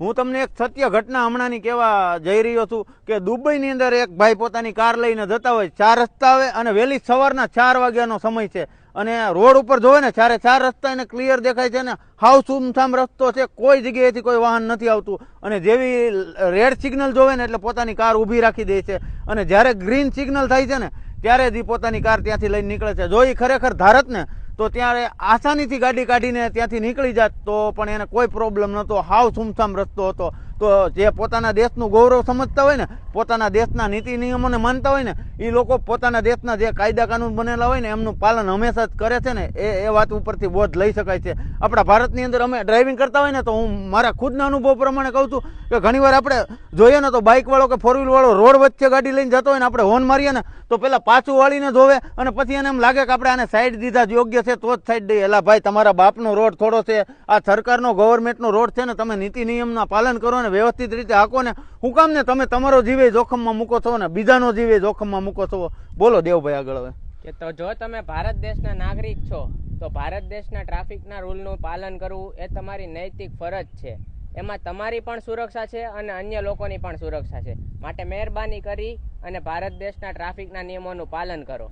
હું તમને એક સત્ય ઘટના હમણાંની કહેવા જઈ રહ્યો છું કે દુબઈની અંદર એક ભાઈ પોતાની કાર લઈને જતા હોય, 4 રસ્તા આવે અને વહેલી સવારના 4 વાગ્યાનો સમય છે અને રોડ ઉપર જોવે ને 4 રસ્તા એને ક્લિયર દેખાય છે ને હાવ સુમસામ રસ્તો છે, કોઈ જગ્યાએથી કોઈ વાહન નથી આવતું અને જેવી રેડ સિગ્નલ જોવે ને એટલે પોતાની કાર ઊભી રાખી દે છે અને જ્યારે ગ્રીન સિગ્નલ થાય છે ને ત્યારે જ પોતાની કાર ત્યાંથી લઈને નીકળે છે. જો એ ખરેખર ધારત ને તો ત્યારે આસાનીથી ગાડી કાઢીને ત્યાંથી નીકળી જાત તો પણ એને કોઈ પ્રોબ્લેમ નહોતો, હાવ સુમસામ રસ્તો હતો. તો જે પોતાના દેશનું ગૌરવ સમજતા હોય ને, પોતાના દેશના નીતિ નિયમોને માનતા હોય ને, એ લોકો પોતાના દેશના જે કાયદા કાનૂન બનેલા હોય ને એમનું પાલન હંમેશા જ કરે છે ને એ વાત ઉપરથી બોધ લઈ શકાય છે. આપણા ભારતની અંદર અમે ડ્રાઇવિંગ કરતા હોય ને તો હું મારા ખુદના અનુભવ પ્રમાણે કહું છું કે ઘણીવાર આપણે જોઈએ ને તો બાઇકવાળો કે 4 વ્હીલ વાળો રોડ વચ્ચે ગાડી લઈને જતો હોય ને આપણે હોર્ન મારીએ ને તો પેલા પાછું વાળીને જોવે અને પછી એને એમ લાગે કે આપણે આને સાઈડ દીધા યોગ્ય છે તો જ સાઈડ દઈએ. એલા ભાઈ, તમારા બાપનો રોડ થોડો છે, આ સરકારનો ગવર્મેન્ટનો રોડ છે ને, તમે નીતિ નિયમના પાલન કરો ને વ્યવસ્થિત રીતે હાકો ને. હું કામ ને તમે તમારો જીવે જોખમમાં મૂકો છો ને બીજાનો જીવે જોખમમાં મૂકો છો? બોલો દેવભાઈ આગળ હવે. કે તો જો તમે ભારત દેશના નાગરિક છો તો ભારત દેશના ટ્રાફિકના રૂલનું પાલન કરવું એ તમારી નૈતિક ફરજ છે. એમાં તમારી પણ સુરક્ષા છે અને અન્ય લોકોની પણ સુરક્ષા છે. માટે મહેરબાની કરી અને ભારત દેશના ટ્રાફિકના નિયમોનું પાલન કરો.